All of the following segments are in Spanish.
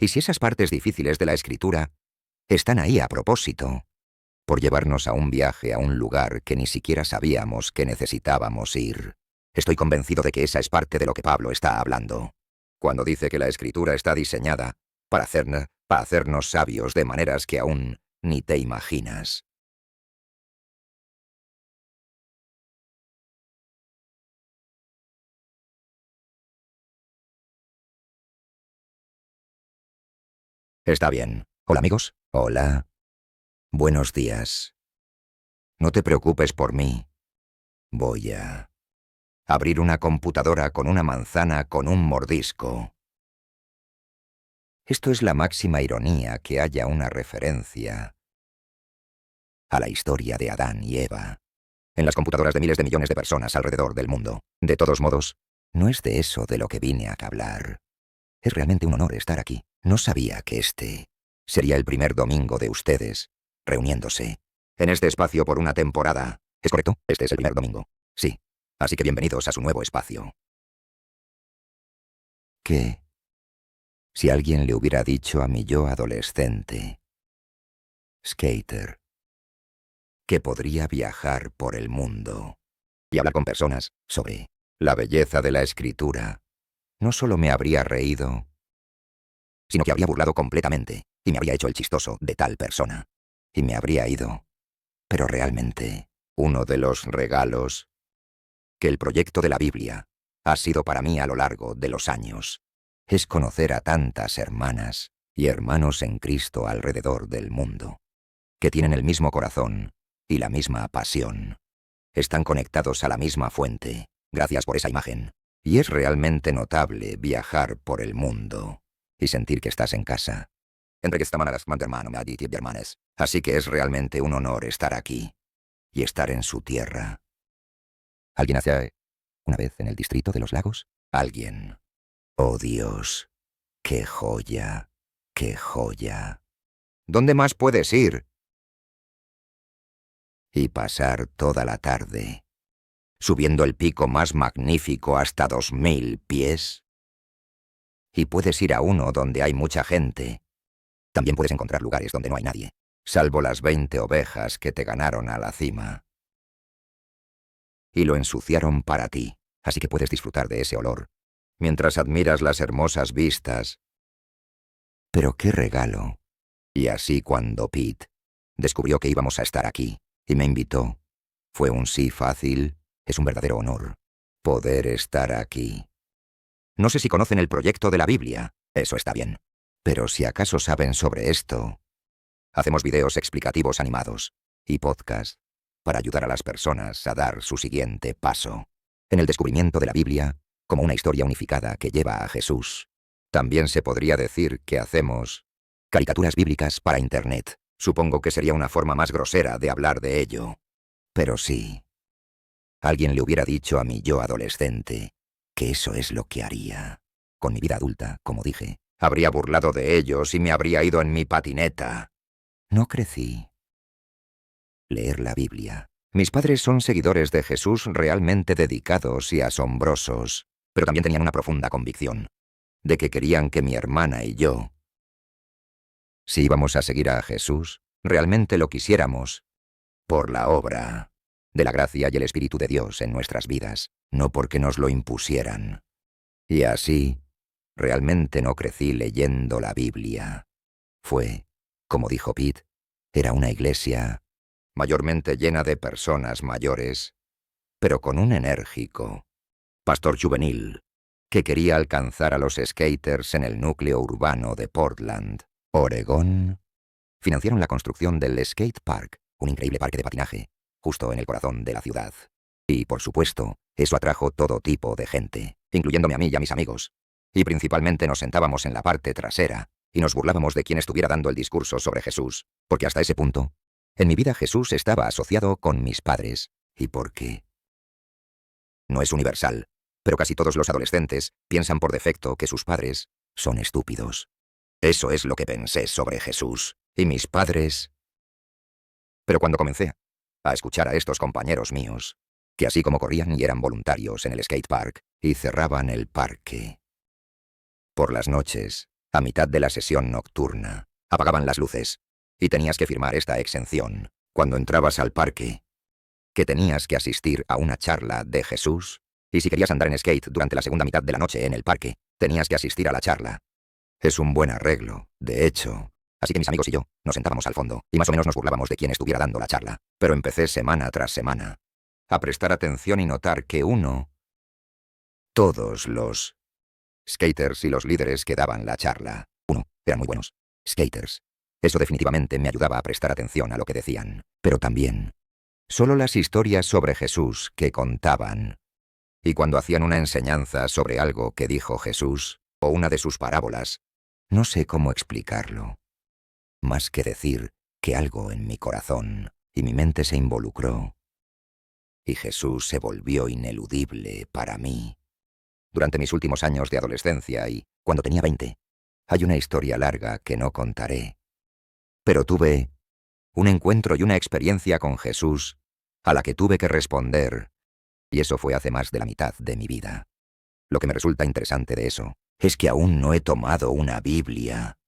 Y si esas partes difíciles de la escritura están ahí a propósito, por llevarnos a un viaje a un lugar que ni siquiera sabíamos que necesitábamos ir. Estoy convencido de que esa es parte de lo que Pablo está hablando, cuando dice que la escritura está diseñada para hacernos sabios de maneras que aún ni te imaginas. Está bien. Hola amigos. Hola. Buenos días. No te preocupes por mí. Voy a abrir una computadora con una manzana con un mordisco. Esto es la máxima ironía, que haya una referencia a la historia de Adán y Eva en las computadoras de miles de millones de personas alrededor del mundo. De todos modos, no es de eso de lo que vine a hablar. Es realmente un honor estar aquí. No sabía que este sería el primer domingo de ustedes reuniéndose en este espacio por una temporada. ¿Es correcto? Este es el primer domingo. Sí. Así que bienvenidos a su nuevo espacio. ¿Qué? Si alguien le hubiera dicho a mi yo adolescente, skater, que podría viajar por el mundo y hablar con personas sobre la belleza de la escritura, no solo me habría reído, sino que habría burlado completamente y me habría hecho el chistoso de tal persona. Y me habría ido. Pero realmente, uno de los regalos que el proyecto de la Biblia ha sido para mí a lo largo de los años es conocer a tantas hermanas y hermanos en Cristo alrededor del mundo, que tienen el mismo corazón y la misma pasión. Están conectados a la misma fuente. Gracias por esa imagen. Y es realmente notable viajar por el mundo y sentir que estás en casa. Así que es realmente un honor estar aquí y estar en su tierra. ¿Alguien hace una vez en el distrito de los lagos? ¿Alguien? Oh Dios, qué joya, qué joya. ¿Dónde más puedes ir? Y pasar toda la tarde subiendo el pico más magnífico hasta 2000 pies. Y puedes ir a uno donde hay mucha gente. También puedes encontrar lugares donde no hay nadie, salvo las 20 ovejas que te ganaron a la cima. Y lo ensuciaron para ti, así que puedes disfrutar de ese olor, mientras admiras las hermosas vistas. Pero qué regalo. Y así cuando Pete descubrió que íbamos a estar aquí y me invitó, fue un sí fácil. Es un verdadero honor poder estar aquí. No sé si conocen el proyecto de la Biblia, eso está bien. Pero si acaso saben sobre esto, hacemos videos explicativos animados y podcasts para ayudar a las personas a dar su siguiente paso en el descubrimiento de la Biblia como una historia unificada que lleva a Jesús. También se podría decir que hacemos caricaturas bíblicas para Internet. Supongo que sería una forma más grosera de hablar de ello. Pero sí, alguien le hubiera dicho a mi yo adolescente que eso es lo que haría. Con mi vida adulta, como dije, habría burlado de ellos y me habría ido en mi patineta. No crecí. Leer la Biblia. Mis padres son seguidores de Jesús realmente dedicados y asombrosos, pero también tenían una profunda convicción de que querían que mi hermana y yo, si íbamos a seguir a Jesús, realmente lo quisiéramos por la obra de la gracia y el Espíritu de Dios en nuestras vidas, no porque nos lo impusieran. Y así, realmente no crecí leyendo la Biblia. Fue, como dijo Pete, era una iglesia mayormente llena de personas mayores, pero con un enérgico pastor juvenil que quería alcanzar a los skaters en el núcleo urbano de Portland, Oregón. Financiaron la construcción del Skate Park, un increíble parque de patinaje, justo en el corazón de la ciudad. Y, por supuesto, eso atrajo todo tipo de gente, incluyéndome a mí y a mis amigos. Y principalmente nos sentábamos en la parte trasera y nos burlábamos de quien estuviera dando el discurso sobre Jesús, porque hasta ese punto, en mi vida Jesús estaba asociado con mis padres. ¿Y por qué? No es universal, pero casi todos los adolescentes piensan por defecto que sus padres son estúpidos. Eso es lo que pensé sobre Jesús y mis padres. Pero cuando comencé a escuchar a estos compañeros míos, que así como corrían y eran voluntarios en el skate park y cerraban el parque por las noches, A mitad de la sesión nocturna, apagaban las luces y tenías que firmar esta exención cuando entrabas al parque, que tenías que asistir a una charla de Jesús, y si querías andar en skate durante la segunda mitad de la noche en el parque, tenías que asistir a la charla. Es un buen arreglo, de hecho. Así que mis amigos y yo nos sentábamos al fondo y más o menos nos burlábamos de quien estuviera dando la charla. Pero empecé semana tras semana a prestar atención y notar que todos los skaters y los líderes que daban la charla, eran muy buenos skaters. Eso definitivamente me ayudaba a prestar atención a lo que decían. Pero también, solo las historias sobre Jesús que contaban. Y cuando hacían una enseñanza sobre algo que dijo Jesús, o una de sus parábolas, no sé cómo explicarlo. Más que decir que algo en mi corazón y mi mente se involucró. Y Jesús se volvió ineludible para mí. Durante mis últimos años de adolescencia y cuando tenía 20, hay una historia larga que no contaré. Pero tuve un encuentro y una experiencia con Jesús a la que tuve que responder, y eso fue hace más de la mitad de mi vida. Lo que me resulta interesante de eso es que aún no he tomado una Biblia.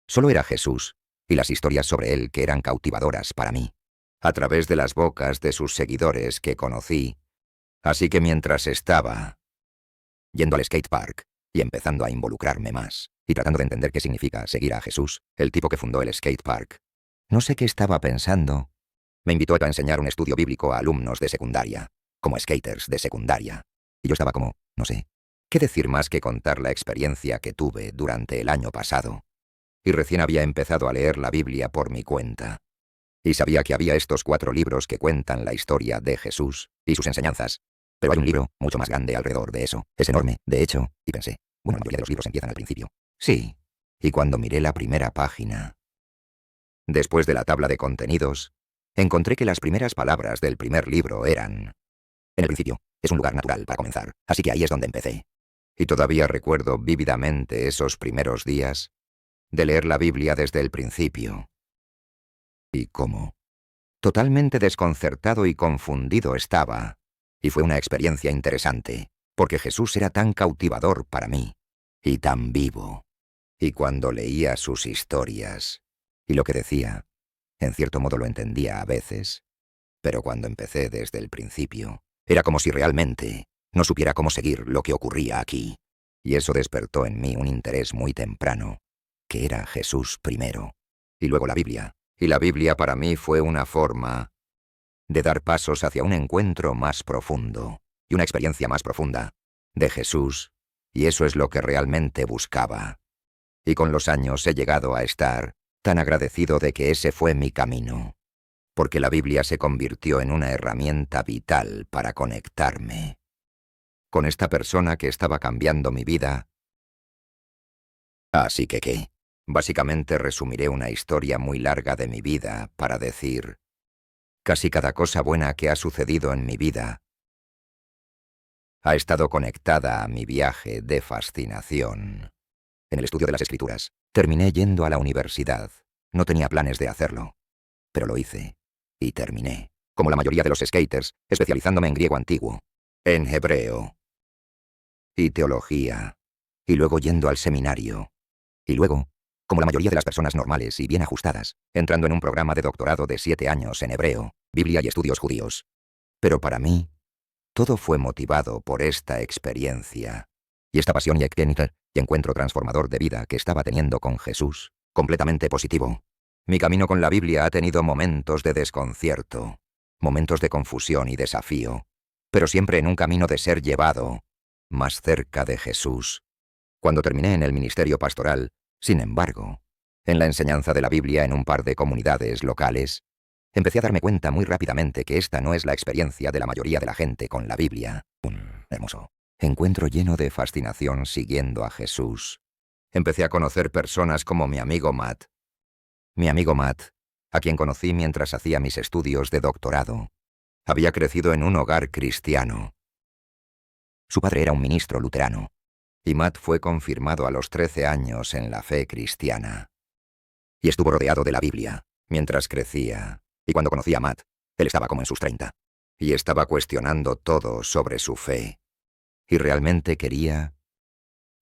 Solo era Jesús y las historias sobre él que eran cautivadoras para mí, a través de las bocas de sus seguidores que conocí. Así que mientras estaba yendo al skatepark y empezando a involucrarme más, y tratando de entender qué significa seguir a Jesús, el tipo que fundó el skatepark, no sé qué estaba pensando. Me invitó a enseñar un estudio bíblico a alumnos de secundaria, como skaters de secundaria. Y yo estaba como, no sé, ¿qué decir más que contar la experiencia que tuve durante el año pasado? Y recién había empezado a leer la Biblia por mi cuenta. Y sabía que había estos 4 libros que cuentan la historia de Jesús y sus enseñanzas. Pero hay un libro mucho más grande alrededor de eso. Es enorme, de hecho, y pensé, bueno, la mayoría de los libros empiezan al principio. Sí. Y cuando miré la primera página, después de la tabla de contenidos, encontré que las primeras palabras del primer libro eran: en el principio, es un lugar natural para comenzar, así que ahí es donde empecé. Y todavía recuerdo vívidamente esos primeros días de leer la Biblia desde el principio. Y cómo totalmente desconcertado y confundido estaba. Y fue una experiencia interesante, porque Jesús era tan cautivador para mí, y tan vivo. Y cuando leía sus historias, y lo que decía, en cierto modo lo entendía a veces, pero cuando empecé desde el principio, era como si realmente no supiera cómo seguir lo que ocurría aquí. Y eso despertó en mí un interés muy temprano, que era Jesús primero, y luego la Biblia. Y la Biblia para mí fue una forma de dar pasos hacia un encuentro más profundo y una experiencia más profunda de Jesús, y eso es lo que realmente buscaba. Y con los años he llegado a estar tan agradecido de que ese fue mi camino, porque la Biblia se convirtió en una herramienta vital para conectarme con esta persona que estaba cambiando mi vida. Así que, ¿qué? Básicamente resumiré una historia muy larga de mi vida para decir: casi cada cosa buena que ha sucedido en mi vida ha estado conectada a mi viaje de fascinación. En el estudio de las Escrituras, terminé yendo a la universidad. No tenía planes de hacerlo, pero lo hice, y terminé, como la mayoría de los skaters, especializándome en griego antiguo, en hebreo y teología, y luego yendo al seminario, y luego, como la mayoría de las personas normales y bien ajustadas, entrando en un programa de doctorado de 7 años en hebreo, Biblia y estudios judíos. Pero para mí, todo fue motivado por esta experiencia, y esta pasión y encuentro transformador de vida que estaba teniendo con Jesús, completamente positivo. Mi camino con la Biblia ha tenido momentos de desconcierto, momentos de confusión y desafío, pero siempre en un camino de ser llevado más cerca de Jesús. Cuando terminé en el ministerio pastoral, sin embargo, en la enseñanza de la Biblia en un par de comunidades locales, empecé a darme cuenta muy rápidamente que esta no es la experiencia de la mayoría de la gente con la Biblia. Un hermoso encuentro lleno de fascinación siguiendo a Jesús. Empecé a conocer personas como mi amigo Matt. Mi amigo Matt, a quien conocí mientras hacía mis estudios de doctorado, había crecido en un hogar cristiano. Su padre era un ministro luterano, y Matt fue confirmado a los 13 años en la fe cristiana. Y estuvo rodeado de la Biblia mientras crecía. Y cuando conocí a Matt, él estaba como en sus 30, y estaba cuestionando todo sobre su fe. Y realmente quería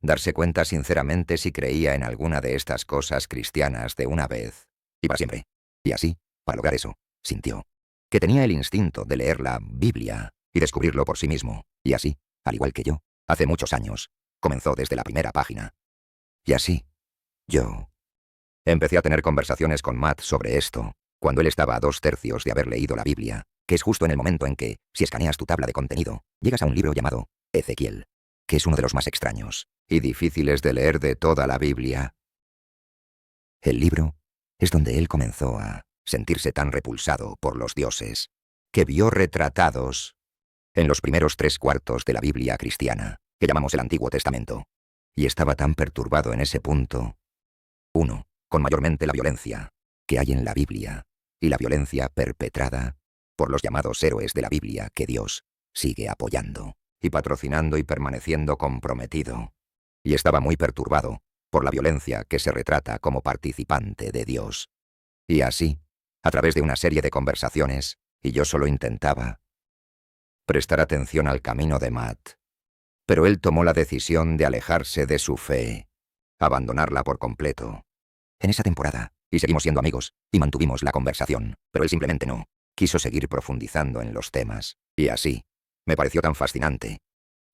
darse cuenta sinceramente si creía en alguna de estas cosas cristianas de una vez y para siempre. Y así, para lograr eso, sintió que tenía el instinto de leer la Biblia y descubrirlo por sí mismo. Y así, al igual que yo, hace muchos años, comenzó desde la primera página. Y así, yo empecé a tener conversaciones con Matt sobre esto, cuando él estaba a 2/3 de haber leído la Biblia, que es justo en el momento en que, si escaneas tu tabla de contenido, llegas a un libro llamado Ezequiel, que es uno de los más extraños y difíciles de leer de toda la Biblia. El libro es donde él comenzó a sentirse tan repulsado por los dioses, que vio retratados en los primeros 3/4 de la Biblia cristiana, que llamamos el Antiguo Testamento, y estaba tan perturbado en ese punto. Uno, con mayormente la violencia que hay en la Biblia, y la violencia perpetrada por los llamados héroes de la Biblia que Dios sigue apoyando y patrocinando y permaneciendo comprometido. Y estaba muy perturbado por la violencia que se retrata como participante de Dios. Y así, a través de una serie de conversaciones, y yo solo intentaba prestar atención al camino de Matt. Pero él tomó la decisión de alejarse de su fe, abandonarla por completo. En esa temporada, y seguimos siendo amigos, y mantuvimos la conversación, pero él simplemente no quiso seguir profundizando en los temas. Y así, me pareció tan fascinante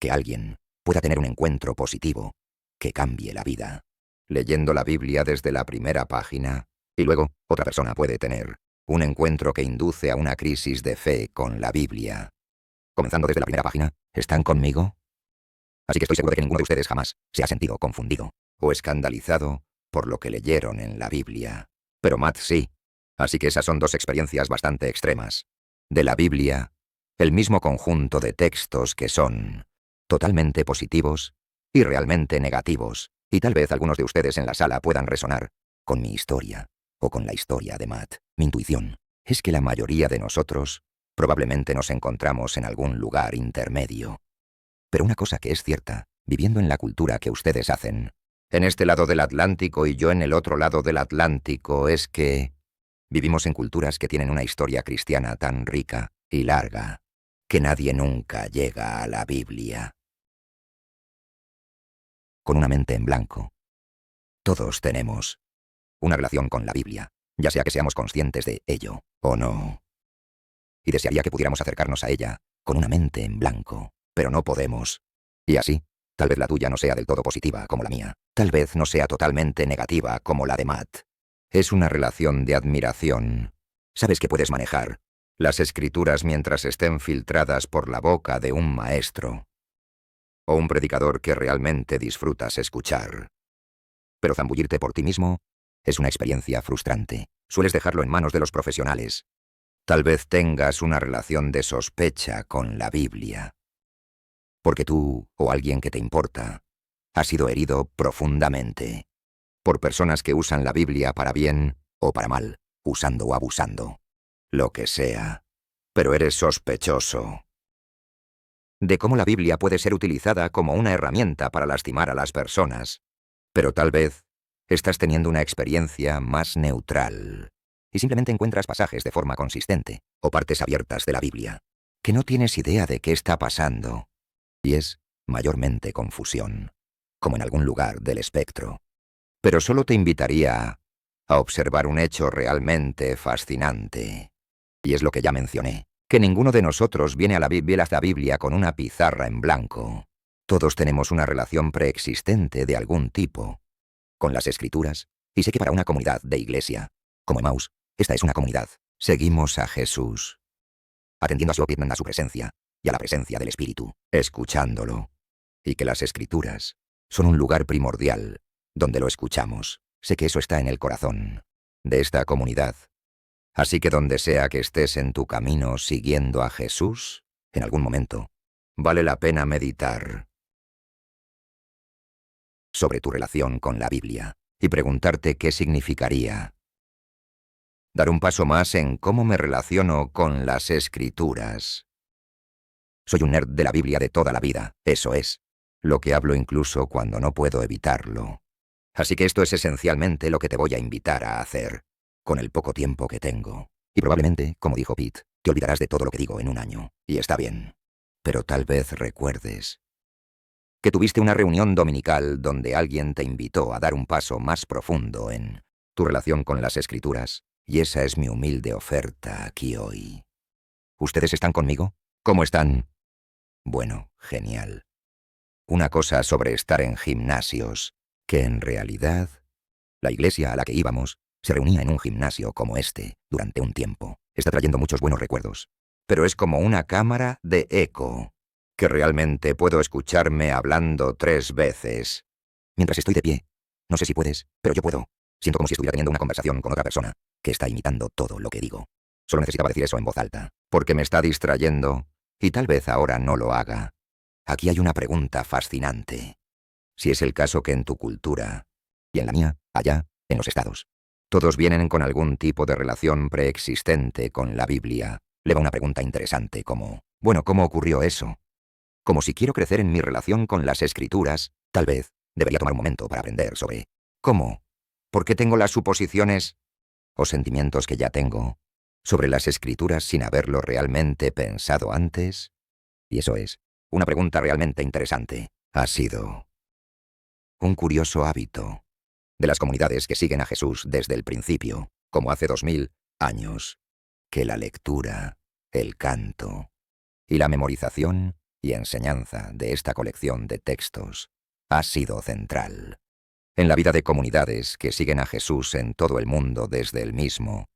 que alguien pueda tener un encuentro positivo que cambie la vida, leyendo la Biblia desde la primera página, y luego otra persona puede tener un encuentro que induce a una crisis de fe con la Biblia. Comenzando desde la primera página, ¿están conmigo? Así que estoy seguro de que ninguno de ustedes jamás se ha sentido confundido o escandalizado por lo que leyeron en la Biblia. Pero Matt sí. Así que esas son dos experiencias bastante extremas. De la Biblia, el mismo conjunto de textos que son totalmente positivos y realmente negativos, y tal vez algunos de ustedes en la sala puedan resonar con mi historia o con la historia de Matt. Mi intuición es que la mayoría de nosotros probablemente nos encontramos en algún lugar intermedio. Pero una cosa que es cierta, viviendo en la cultura que ustedes hacen, en este lado del Atlántico y yo en el otro lado del Atlántico, es que vivimos en culturas que tienen una historia cristiana tan rica y larga que nadie nunca llega a la Biblia con una mente en blanco. Todos tenemos una relación con la Biblia, ya sea que seamos conscientes de ello o no. Y desearía que pudiéramos acercarnos a ella con una mente en blanco, pero no podemos. Y así, tal vez la tuya no sea del todo positiva como la mía, tal vez no sea totalmente negativa como la de Matt. Es una relación de admiración. Sabes que puedes manejar las escrituras mientras estén filtradas por la boca de un maestro o un predicador que realmente disfrutas escuchar. Pero zambullirte por ti mismo es una experiencia frustrante. Sueles dejarlo en manos de los profesionales. Tal vez tengas una relación de sospecha con la Biblia, porque tú o alguien que te importa ha sido herido profundamente por personas que usan la Biblia para bien o para mal, usando o abusando, lo que sea. Pero eres sospechoso de cómo la Biblia puede ser utilizada como una herramienta para lastimar a las personas. Pero tal vez estás teniendo una experiencia más neutral y simplemente encuentras pasajes de forma consistente o partes abiertas de la Biblia que no tienes idea de qué está pasando. Y es mayormente confusión, como en algún lugar del espectro. Pero solo te invitaría a observar un hecho realmente fascinante. Y es lo que ya mencioné, que ninguno de nosotros viene a la Biblia con una pizarra en blanco. Todos tenemos una relación preexistente de algún tipo con las Escrituras, y sé que para una comunidad de iglesia, como Emmaus, esta es una comunidad. Seguimos a Jesús, atendiendo a su presencia y a la presencia del Espíritu, escuchándolo, y que las Escrituras son un lugar primordial donde lo escuchamos. Sé que eso está en el corazón de esta comunidad. Así que donde sea que estés en tu camino siguiendo a Jesús, en algún momento, vale la pena meditar sobre tu relación con la Biblia y preguntarte qué significaría dar un paso más en cómo me relaciono con las Escrituras. Soy un nerd de la Biblia de toda la vida, eso es lo que hablo incluso cuando no puedo evitarlo. Así que esto es esencialmente lo que te voy a invitar a hacer, con el poco tiempo que tengo. Y probablemente, como dijo Pete, te olvidarás de todo lo que digo en un año, y está bien. Pero tal vez recuerdes que tuviste una reunión dominical donde alguien te invitó a dar un paso más profundo en tu relación con las Escrituras, y esa es mi humilde oferta aquí hoy. ¿Ustedes están conmigo? ¿Cómo están? Bueno, genial. Una cosa sobre estar en gimnasios, que en realidad la iglesia a la que íbamos se reunía en un gimnasio como este durante un tiempo. Está trayendo muchos buenos recuerdos. Pero es como una cámara de eco, que realmente puedo escucharme hablando 3 veces. Mientras estoy de pie. No sé si puedes, pero yo puedo. Siento como si estuviera teniendo una conversación con otra persona, que está imitando todo lo que digo. Solo necesitaba decir eso en voz alta, porque me está distrayendo, y tal vez ahora no lo haga. Aquí hay una pregunta fascinante. Si es el caso que en tu cultura, y en la mía, allá, en los estados, todos vienen con algún tipo de relación preexistente con la Biblia, le va una pregunta interesante como, bueno, ¿cómo ocurrió eso? Como si quiero crecer en mi relación con las Escrituras, tal vez debería tomar un momento para aprender sobre cómo, por qué tengo las suposiciones o sentimientos que ya tengo sobre las Escrituras sin haberlo realmente pensado antes. Y eso es una pregunta realmente interesante. Ha sido un curioso hábito de las comunidades que siguen a Jesús desde el principio, como hace 2000 años, que la lectura, el canto y la memorización y enseñanza de esta colección de textos ha sido central en la vida de comunidades que siguen a Jesús en todo el mundo desde el mismo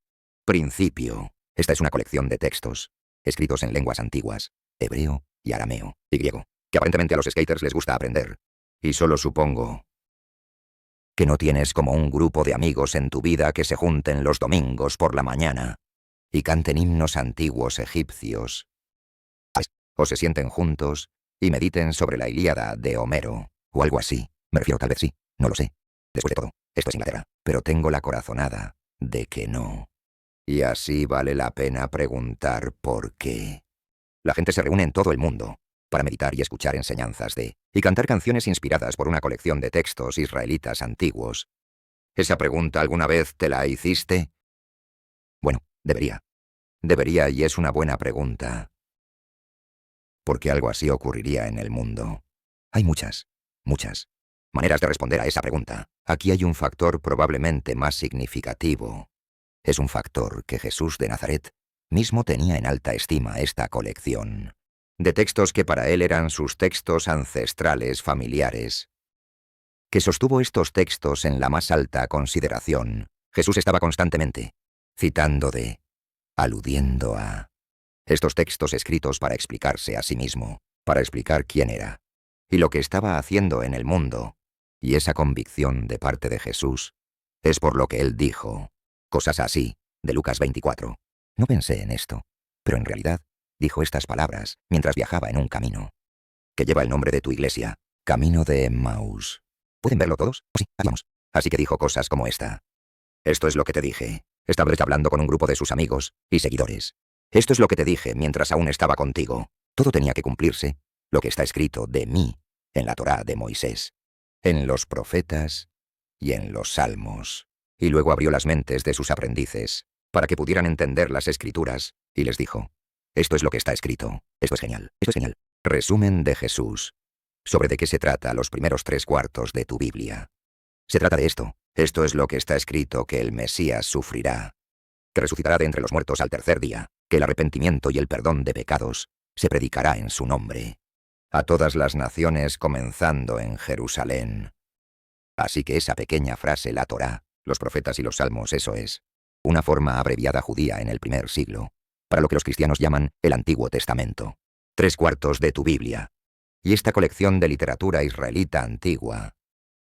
principio. Esta es una colección de textos escritos en lenguas antiguas, hebreo y arameo y griego, que aparentemente a los skaters les gusta aprender. Y solo supongo que no tienes como un grupo de amigos en tu vida que se junten los domingos por la mañana y canten himnos antiguos egipcios, o se sienten juntos y mediten sobre la Ilíada de Homero, o algo así. Me refiero, tal vez sí, no lo sé. Después de todo, esto es Inglaterra, pero tengo la corazonada de que no. Y así vale la pena preguntar por qué. La gente se reúne en todo el mundo para meditar y escuchar enseñanzas y cantar canciones inspiradas por una colección de textos israelitas antiguos. ¿Esa pregunta alguna vez te la hiciste? Bueno, debería. Debería, y es una buena pregunta. Porque algo así ocurriría en el mundo. Hay muchas maneras de responder a esa pregunta. Aquí hay un factor probablemente más significativo. Es un factor que Jesús de Nazaret mismo tenía en alta estima esta colección de textos que para él eran sus textos ancestrales familiares. Que sostuvo estos textos en la más alta consideración. Jesús estaba constantemente citando aludiendo a estos textos escritos para explicarse a sí mismo, para explicar quién era y lo que estaba haciendo en el mundo. Y esa convicción de parte de Jesús es por lo que él dijo cosas así, de Lucas 24. No pensé en esto, pero en realidad dijo estas palabras mientras viajaba en un camino que lleva el nombre de tu iglesia, Camino de Emmaús. ¿Pueden verlo todos? Sí, vamos. Así que dijo cosas como esta. Esto es lo que te dije. Estaba hablando con un grupo de sus amigos y seguidores. Esto es lo que te dije mientras aún estaba contigo. Todo tenía que cumplirse, lo que está escrito de mí, en la Torá de Moisés, en los profetas y en los salmos. Y luego abrió las mentes de sus aprendices, para que pudieran entender las escrituras, y les dijo, esto es lo que está escrito. Esto es genial, esto es genial. Resumen de Jesús. ¿Sobre de qué se trata los primeros 3/4 de tu Biblia? Se trata de esto. Esto es lo que está escrito, que el Mesías sufrirá, que resucitará de entre los muertos al tercer día, que el arrepentimiento y el perdón de pecados se predicará en su nombre a todas las naciones, comenzando en Jerusalén. Así que esa pequeña frase, la Torá, los profetas y los salmos, eso es una forma abreviada judía en el primer siglo, para lo que los cristianos llaman el Antiguo Testamento. 3/4 de tu Biblia. Y esta colección de literatura israelita antigua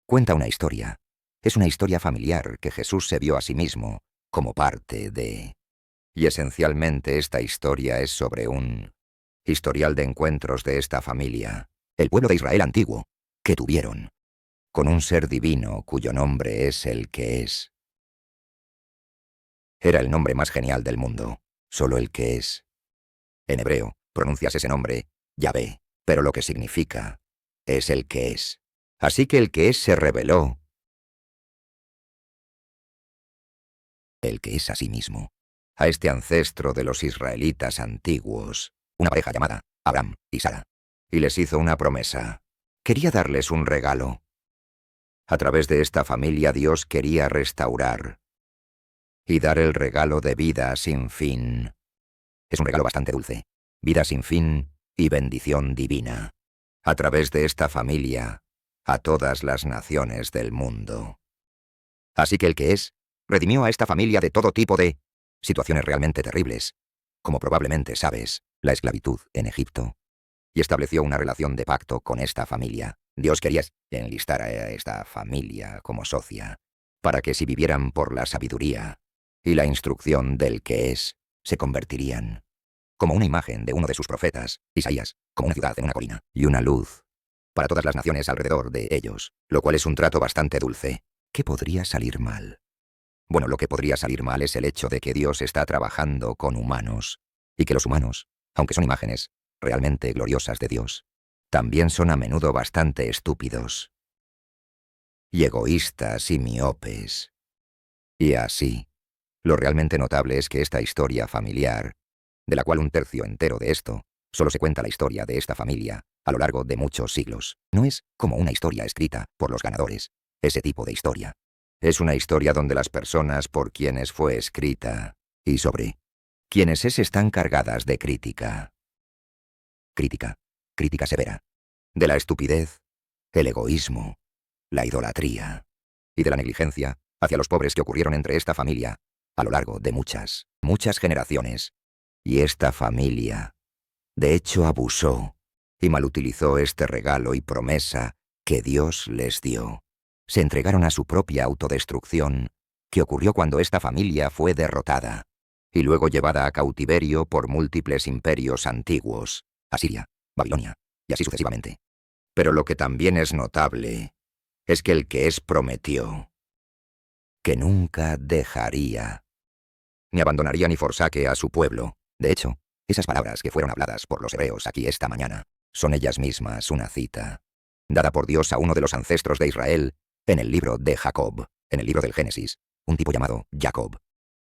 cuenta una historia. Es una historia familiar que Jesús se vio a sí mismo como parte de. Y esencialmente esta historia es sobre un historial de encuentros de esta familia, el pueblo de Israel antiguo, que tuvieron con un ser divino cuyo nombre es el que es. Era el nombre más genial del mundo, solo el que es. En hebreo, pronuncias ese nombre, Yahvé, pero lo que significa es el que es. Así que el que es se reveló, el que es a sí mismo, a este ancestro de los israelitas antiguos, una pareja llamada Abraham y Sara, y les hizo una promesa. Quería darles un regalo. A través de esta familia Dios quería restaurar y dar el regalo de vida sin fin. Es un regalo bastante dulce. Vida sin fin y bendición divina. A través de esta familia, a todas las naciones del mundo. Así que el que es, redimió a esta familia de todo tipo de situaciones realmente terribles, como probablemente sabes, la esclavitud en Egipto, y estableció una relación de pacto con esta familia. Dios quería enlistar a esta familia como socia, para que si vivieran por la sabiduría y la instrucción del que es, se convertirían como una imagen de uno de sus profetas, Isaías, como una ciudad en una colina, y una luz para todas las naciones alrededor de ellos, lo cual es un trato bastante dulce. ¿Qué podría salir mal? Bueno, lo que podría salir mal es el hecho de que Dios está trabajando con humanos, y que los humanos, aunque son imágenes realmente gloriosas de Dios, también son a menudo bastante estúpidos, y egoístas y miopes. Y así, lo realmente notable es que esta historia familiar, de la cual un tercio entero de esto, solo se cuenta la historia de esta familia, a lo largo de muchos siglos, no es como una historia escrita por los ganadores, ese tipo de historia. Es una historia donde las personas por quienes fue escrita, y sobre quienes están cargadas de crítica. Crítica severa. De la estupidez, el egoísmo, la idolatría, y de la negligencia hacia los pobres que ocurrieron entre esta familia, a lo largo de muchas generaciones. Y esta familia, de hecho, abusó y malutilizó este regalo y promesa que Dios les dio. Se entregaron a su propia autodestrucción, que ocurrió cuando esta familia fue derrotada, y luego llevada a cautiverio por múltiples imperios antiguos, Asiria, Babilonia, y así sucesivamente. Pero lo que también es notable es que el que es prometió que nunca dejaría, ni abandonaría ni forsaque a su pueblo. De hecho, esas palabras que fueron habladas por los hebreos aquí esta mañana son ellas mismas una cita, dada por Dios a uno de los ancestros de Israel en el libro de Jacob, en el libro del Génesis, un tipo llamado Jacob.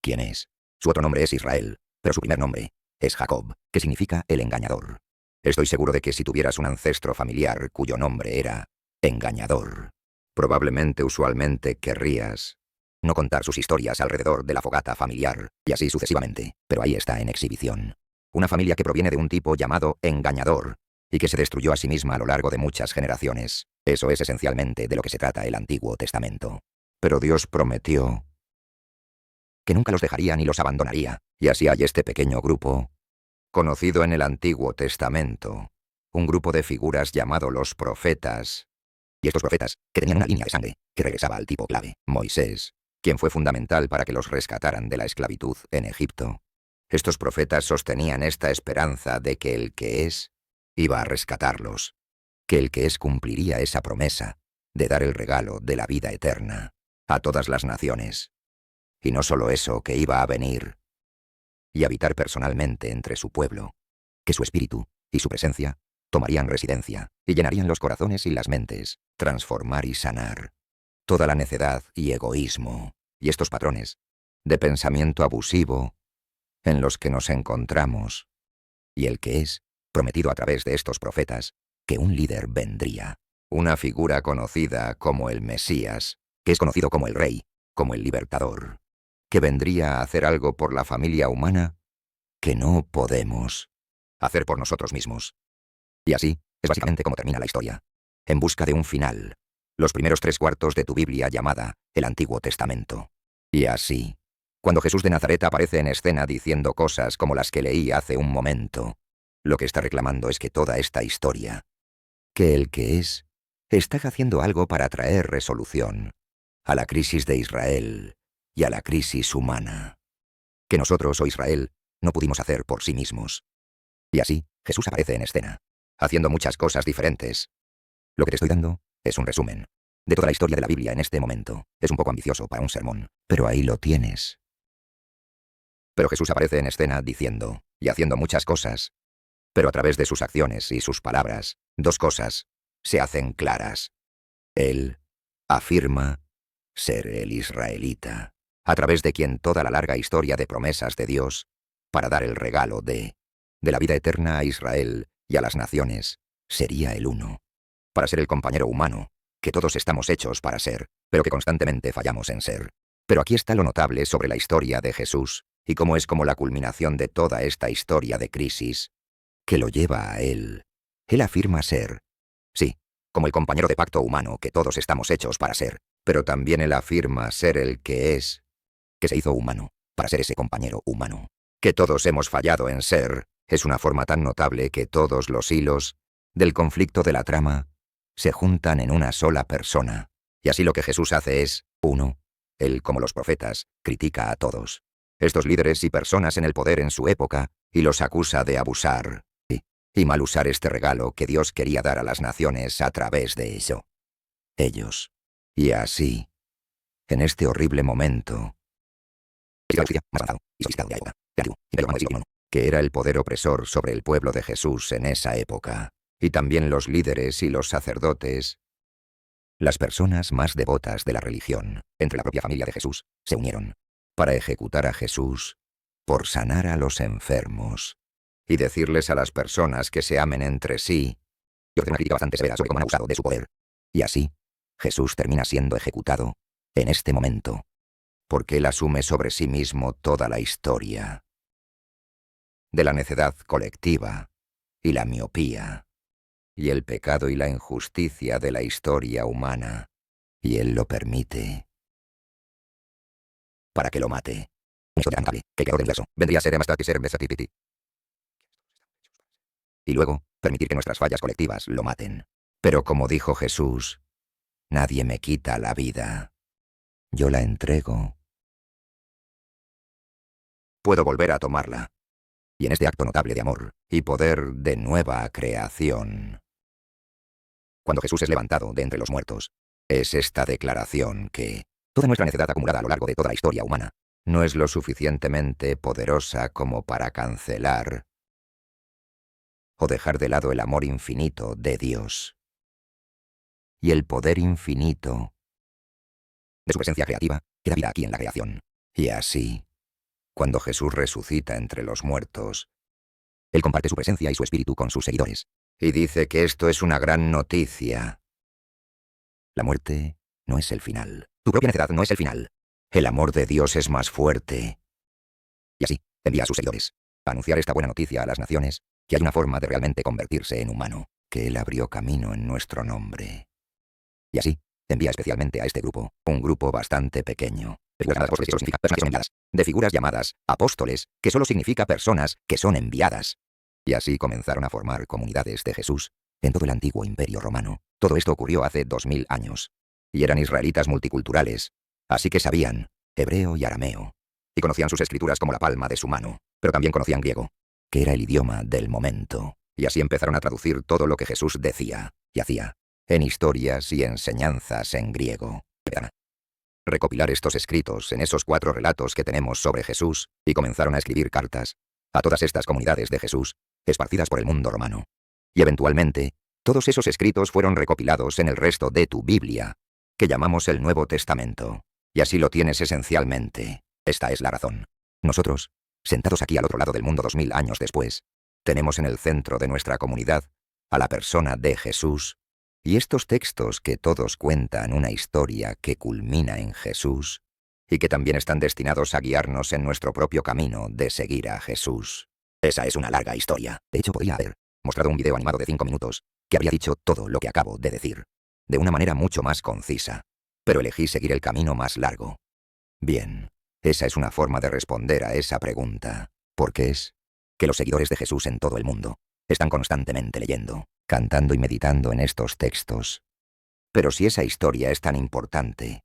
¿Quién es? Su otro nombre es Israel, pero su primer nombre es Jacob, que significa el engañador. Estoy seguro de que si tuvieras un ancestro familiar cuyo nombre era engañador, probablemente usualmente querrías no contar sus historias alrededor de la fogata familiar, y así sucesivamente, pero ahí está en exhibición. Una familia que proviene de un tipo llamado engañador, y que se destruyó a sí misma a lo largo de muchas generaciones. Eso es esencialmente de lo que se trata el Antiguo Testamento. Pero Dios prometió que nunca los dejaría ni los abandonaría, y así hay este pequeño grupo, conocido en el Antiguo Testamento, un grupo de figuras llamado los profetas. Y estos profetas, que tenían una línea de sangre, que regresaba al tipo clave, Moisés, quien fue fundamental para que los rescataran de la esclavitud en Egipto. Estos profetas sostenían esta esperanza de que el que es iba a rescatarlos, que el que es cumpliría esa promesa de dar el regalo de la vida eterna a todas las naciones. Y no solo eso, que iba a venir y habitar personalmente entre su pueblo, que su espíritu y su presencia tomarían residencia y llenarían los corazones y las mentes, transformar y sanar toda la necedad y egoísmo, y estos patrones de pensamiento abusivo en los que nos encontramos, y el que es prometido a través de estos profetas, que un líder vendría, una figura conocida como el Mesías, que es conocido como el Rey, como el Libertador, que vendría a hacer algo por la familia humana que no podemos hacer por nosotros mismos. Y así es básicamente como termina la historia, en busca de un final, los primeros 3/4 de tu Biblia llamada el Antiguo Testamento. Y así, cuando Jesús de Nazaret aparece en escena diciendo cosas como las que leí hace un momento, lo que está reclamando es que toda esta historia, que el que es, está haciendo algo para traer resolución a la crisis de Israel y a la crisis humana, que nosotros o Israel no pudimos hacer por sí mismos. Y así, Jesús aparece en escena, haciendo muchas cosas diferentes. Lo que te estoy dando es un resumen de toda la historia de la Biblia en este momento. Es un poco ambicioso para un sermón, pero ahí lo tienes. Pero Jesús aparece en escena diciendo y haciendo muchas cosas, pero a través de sus acciones y sus palabras, dos cosas se hacen claras. Él afirma ser el israelita, a través de quien toda la larga historia de promesas de Dios, para dar el regalo de la vida eterna a Israel y a las naciones, sería el uno. para ser el compañero humano, que todos estamos hechos para ser, pero que constantemente fallamos en ser. Pero aquí está lo notable sobre la historia de Jesús, y cómo es como la culminación de toda esta historia de crisis, que lo lleva a Él. Él afirma ser, sí, como el compañero de pacto humano que todos estamos hechos para ser, pero también Él afirma ser el que es, que se hizo humano, para ser ese compañero humano. Que todos hemos fallado en ser, es una forma tan notable que todos los hilos del conflicto de la trama se juntan en una sola persona. Y así lo que Jesús hace es, uno, Él, como los profetas, critica a todos estos líderes y personas en el poder en su época, y los acusa de abusar y mal usar este regalo que Dios quería dar a las naciones a través de ellos. Y así, en este horrible momento, que era el poder opresor sobre el pueblo de Jesús en esa época, y también los líderes y los sacerdotes, las personas más devotas de la religión, entre la propia familia de Jesús, se unieron para ejecutar a Jesús, por sanar a los enfermos, y decirles a las personas que se amen entre sí, y hacer una crítica bastante severa sobre cómo han abusado de su poder. Y así, Jesús termina siendo ejecutado, en este momento, porque Él asume sobre sí mismo toda la historia de la necedad colectiva y la miopía, y el pecado y la injusticia de la historia humana, y Él lo permite para que lo mate. Una historia lamentable, que el creador del universo vendría a ser Amastad y ser Mesatipiti. Y luego, permitir que nuestras fallas colectivas lo maten. Pero como dijo Jesús, nadie me quita la vida. Yo la entrego. Puedo volver a tomarla. Y en este acto notable de amor y poder de nueva creación, cuando Jesús es levantado de entre los muertos, es esta declaración que toda nuestra necedad acumulada a lo largo de toda la historia humana no es lo suficientemente poderosa como para cancelar o dejar de lado el amor infinito de Dios y el poder infinito de su presencia creativa que da vida aquí en la creación. Y así, cuando Jesús resucita entre los muertos, Él comparte su presencia y su espíritu con sus seguidores, y dice que esto es una gran noticia. La muerte no es el final. Tu propia necedad no es el final. El amor de Dios es más fuerte. Y así, envía a sus seguidores a anunciar esta buena noticia a las naciones, que hay una forma de realmente convertirse en humano, que Él abrió camino en nuestro nombre. Y así, envía especialmente a este grupo, un grupo bastante pequeño, de figuras llamadas apóstoles, que solo significa personas que son enviadas. Y así comenzaron a formar comunidades de Jesús en todo el antiguo imperio romano. Todo esto ocurrió hace 2000 años. Y eran israelitas multiculturales, así que sabían hebreo y arameo, y conocían sus escrituras como la palma de su mano, pero también conocían griego, que era el idioma del momento. Y así empezaron a traducir todo lo que Jesús decía y hacía, en historias y enseñanzas en griego. Recopilar estos escritos en esos 4 relatos que tenemos sobre Jesús, y comenzaron a escribir cartas a todas estas comunidades de Jesús, esparcidas por el mundo romano. Y eventualmente, todos esos escritos fueron recopilados en el resto de tu Biblia, que llamamos el Nuevo Testamento. Y así lo tienes esencialmente. Esta es la razón. Nosotros, sentados aquí al otro lado del mundo 2000 años después, tenemos en el centro de nuestra comunidad a la persona de Jesús, y estos textos que todos cuentan una historia que culmina en Jesús, y que también están destinados a guiarnos en nuestro propio camino de seguir a Jesús. Esa es una larga historia. De hecho, podría haber mostrado un video animado de 5 minutos, que habría dicho todo lo que acabo de decir, de una manera mucho más concisa. Pero elegí seguir el camino más largo. Bien, esa es una forma de responder a esa pregunta, porque es que los seguidores de Jesús en todo el mundo están constantemente leyendo, cantando y meditando en estos textos. Pero si esa historia es tan importante,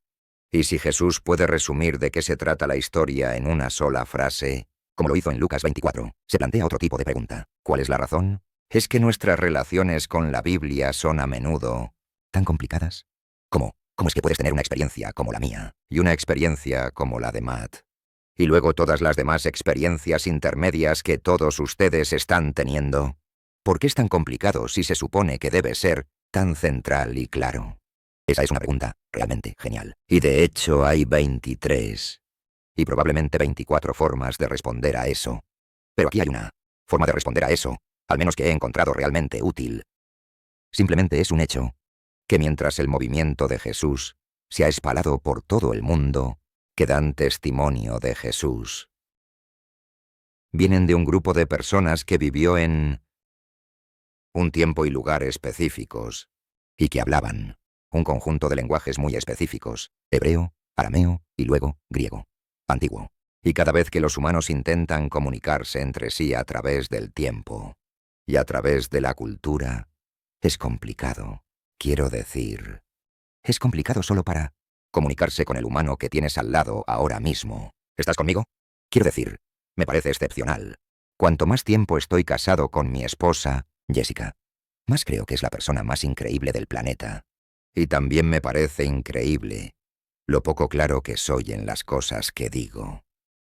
y si Jesús puede resumir de qué se trata la historia en una sola frase, como lo hizo en Lucas 24, se plantea otro tipo de pregunta. ¿Cuál es la razón? ¿Es que nuestras relaciones con la Biblia son a menudo tan complicadas? ¿Cómo es que puedes tener una experiencia como la mía, y una experiencia como la de Matt, y luego todas las demás experiencias intermedias que todos ustedes están teniendo? ¿Por qué es tan complicado si se supone que debe ser tan central y claro? Esa es una pregunta realmente genial. Y de hecho hay 23, y probablemente 24 formas de responder a eso. Pero aquí hay una forma de responder a eso, al menos que he encontrado realmente útil. Simplemente es un hecho que mientras el movimiento de Jesús se ha espalhado por todo el mundo, que dan testimonio de Jesús, vienen de un grupo de personas que vivió en un tiempo y lugar específicos, y que hablaban un conjunto de lenguajes muy específicos, hebreo, arameo y luego griego, antiguo. Y cada vez que los humanos intentan comunicarse entre sí a través del tiempo y a través de la cultura, es complicado. Quiero decir, es complicado solo para comunicarse con el humano que tienes al lado ahora mismo. ¿Estás conmigo? Quiero decir, me parece excepcional. Cuanto más tiempo estoy casado con mi esposa, Jessica, más creo que es la persona más increíble del planeta. Y también me parece increíble lo poco claro que soy en las cosas que digo.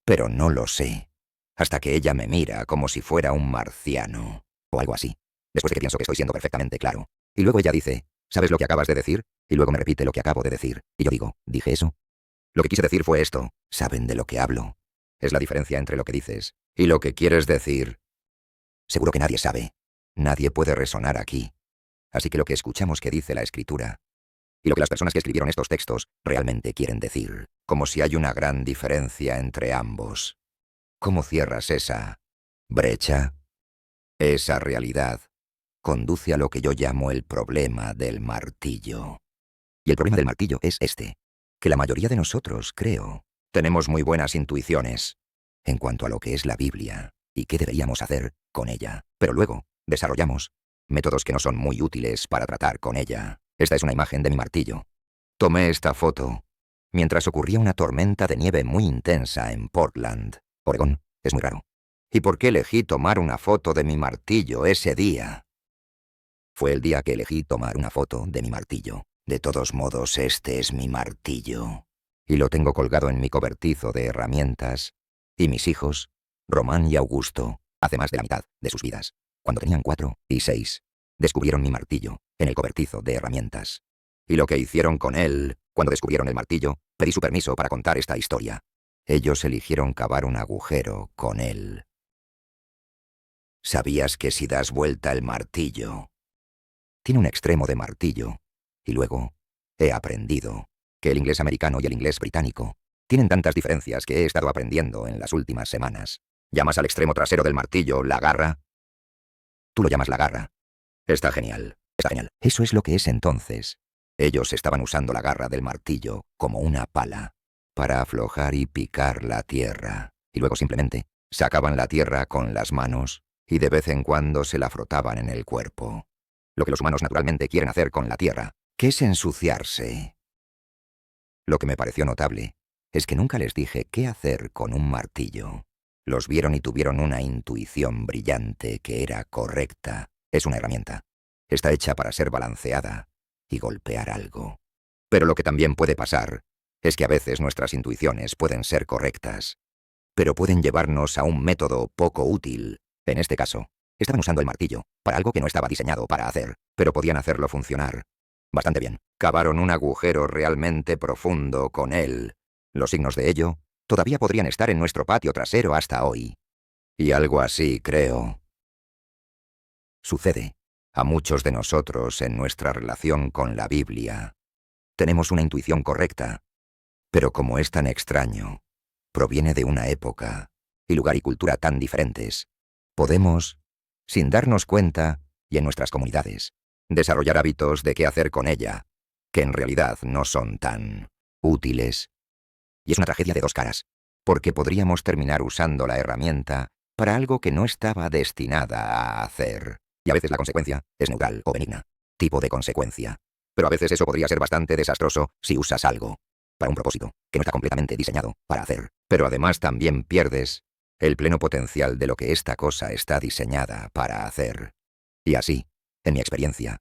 Pero no lo sé, hasta que ella me mira como si fuera un marciano, o algo así, después de que pienso que estoy siendo perfectamente claro. Y luego ella dice, ¿sabes lo que acabas de decir? Y luego me repite lo que acabo de decir. Y yo digo, ¿dije eso? Lo que quise decir fue esto. ¿Saben de lo que hablo? Es la diferencia entre lo que dices y lo que quieres decir. Seguro que nadie sabe. Nadie puede resonar aquí. Así que lo que escuchamos que dice la Escritura, y lo que las personas que escribieron estos textos realmente quieren decir, como si hay una gran diferencia entre ambos. ¿Cómo cierras esa brecha? Esa realidad conduce a lo que yo llamo el problema del martillo. Y el problema del martillo es este, que la mayoría de nosotros, creo, tenemos muy buenas intuiciones en cuanto a lo que es la Biblia y qué deberíamos hacer con ella, pero luego desarrollamos métodos que no son muy útiles para tratar con ella. Esta es una imagen de mi martillo. Tomé esta foto mientras ocurría una tormenta de nieve muy intensa en Portland, Oregón. Es muy raro. ¿Y por qué elegí tomar una foto de mi martillo ese día? Fue el día que elegí tomar una foto de mi martillo. De todos modos, este es mi martillo. Y lo tengo colgado en mi cobertizo de herramientas. Y mis hijos, Román y Augusto, hace más de la mitad de sus vidas, cuando tenían 4 y 6, descubrieron mi martillo en el cobertizo de herramientas. Y lo que hicieron con él, cuando descubrieron el martillo, pedí su permiso para contar esta historia. Ellos eligieron cavar un agujero con él. ¿Sabías que si das vuelta el martillo, tiene un extremo de martillo? Y luego, he aprendido que el inglés americano y el inglés británico tienen tantas diferencias que he estado aprendiendo en las últimas semanas. ¿Llamas al extremo trasero del martillo la garra? Tú lo llamas la garra. Está genial, está genial. Eso es lo que es entonces. Ellos estaban usando la garra del martillo como una pala para aflojar y picar la tierra. Y luego simplemente sacaban la tierra con las manos y de vez en cuando se la frotaban en el cuerpo. Lo que los humanos naturalmente quieren hacer con la tierra, que es ensuciarse. Lo que me pareció notable es que nunca les dije qué hacer con un martillo. Los vieron y tuvieron una intuición brillante que era correcta. Es una herramienta. Está hecha para ser balanceada y golpear algo. Pero lo que también puede pasar es que a veces nuestras intuiciones pueden ser correctas, pero pueden llevarnos a un método poco útil. En este caso, estaban usando el martillo para algo que no estaba diseñado para hacer, pero podían hacerlo funcionar bastante bien. Cavaron un agujero realmente profundo con él. Los signos de ello todavía podrían estar en nuestro patio trasero hasta hoy. Y algo así, creo, sucede a muchos de nosotros en nuestra relación con la Biblia. Tenemos una intuición correcta, pero como es tan extraño, proviene de una época y lugar y cultura tan diferentes, podemos, sin darnos cuenta, y en nuestras comunidades, desarrollar hábitos de qué hacer con ella, que en realidad no son tan útiles. Y es una tragedia de dos caras, porque podríamos terminar usando la herramienta para algo que no estaba destinada a hacer. Y a veces la consecuencia es neutral o benigna, tipo de consecuencia. Pero a veces eso podría ser bastante desastroso si usas algo para un propósito que no está completamente diseñado para hacer. Pero además también pierdes el pleno potencial de lo que esta cosa está diseñada para hacer. Y así, en mi experiencia,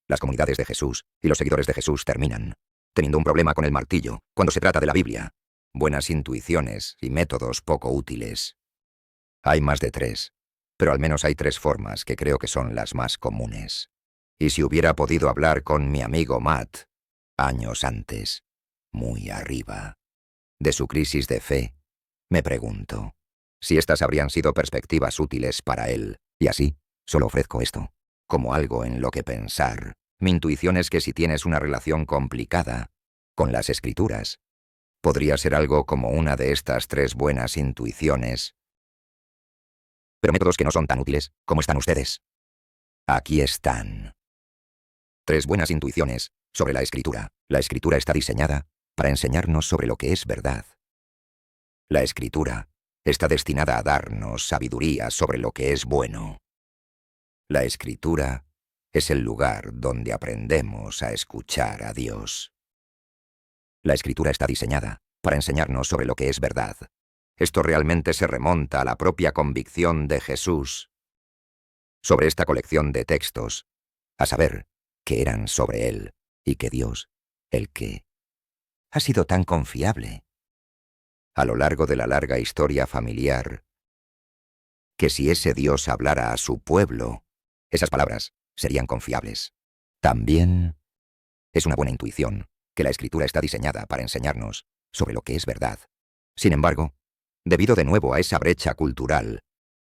las comunidades de Jesús y los seguidores de Jesús terminan teniendo un problema con el martillo cuando se trata de la Biblia. Buenas intuiciones y métodos poco útiles. Hay más de 3, pero al menos hay 3 formas que creo que son las más comunes. Y si hubiera podido hablar con mi amigo Matt, años antes, muy arriba, de su crisis de fe, me pregunto si estas habrían sido perspectivas útiles para él. Y así, solo ofrezco esto. como algo en lo que pensar. Mi intuición es que si tienes una relación complicada con las Escrituras, podría ser algo como una de estas 3 buenas intuiciones. Pero métodos que no son tan útiles, ¿cómo están ustedes? Aquí están. 3 buenas intuiciones sobre la Escritura. La Escritura está diseñada para enseñarnos sobre lo que es verdad. La Escritura está destinada a darnos sabiduría sobre lo que es bueno. La Escritura es el lugar donde aprendemos a escuchar a Dios. La Escritura está diseñada para enseñarnos sobre lo que es verdad. Esto realmente se remonta a la propia convicción de Jesús sobre esta colección de textos, a saber, que eran sobre Él, y que Dios, el que ha sido tan confiable a lo largo de la larga historia familiar, que si ese Dios hablara a su pueblo, esas palabras serían confiables. También es una buena intuición que la Escritura está diseñada para enseñarnos sobre lo que es verdad. Sin embargo, debido de nuevo a esa brecha cultural,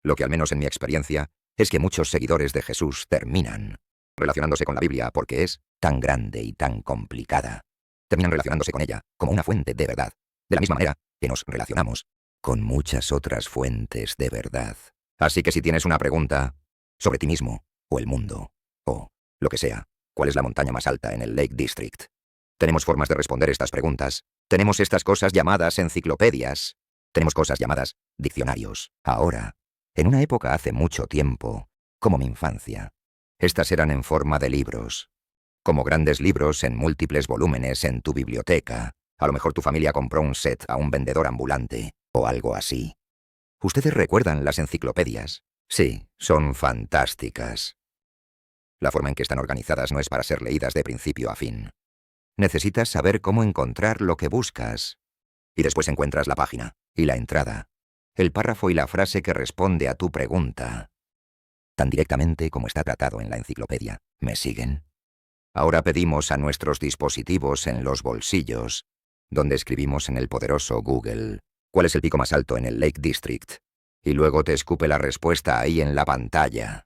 lo que al menos en mi experiencia es que muchos seguidores de Jesús terminan relacionándose con la Biblia porque es tan grande y tan complicada. Terminan relacionándose con ella como una fuente de verdad, de la misma manera que nos relacionamos con muchas otras fuentes de verdad. Así que si tienes una pregunta sobre ti mismo, o el mundo, o lo que sea, ¿cuál es la montaña más alta en el Lake District? Tenemos formas de responder estas preguntas. Tenemos estas cosas llamadas enciclopedias. Tenemos cosas llamadas diccionarios. Ahora, en una época hace mucho tiempo, como mi infancia, estas eran en forma de libros, como grandes libros en múltiples volúmenes en tu biblioteca. A lo mejor tu familia compró un set a un vendedor ambulante, o algo así. ¿Ustedes recuerdan las enciclopedias? Sí, son fantásticas. La forma en que están organizadas no es para ser leídas de principio a fin. Necesitas saber cómo encontrar lo que buscas. Y después encuentras la página, y la entrada, el párrafo y la frase que responde a tu pregunta, tan directamente como está tratado en la enciclopedia. ¿Me siguen? Ahora pedimos a nuestros dispositivos en los bolsillos, donde escribimos en el poderoso Google, ¿cuál es el pico más alto en el Lake District? Y luego te escupe la respuesta ahí en la pantalla.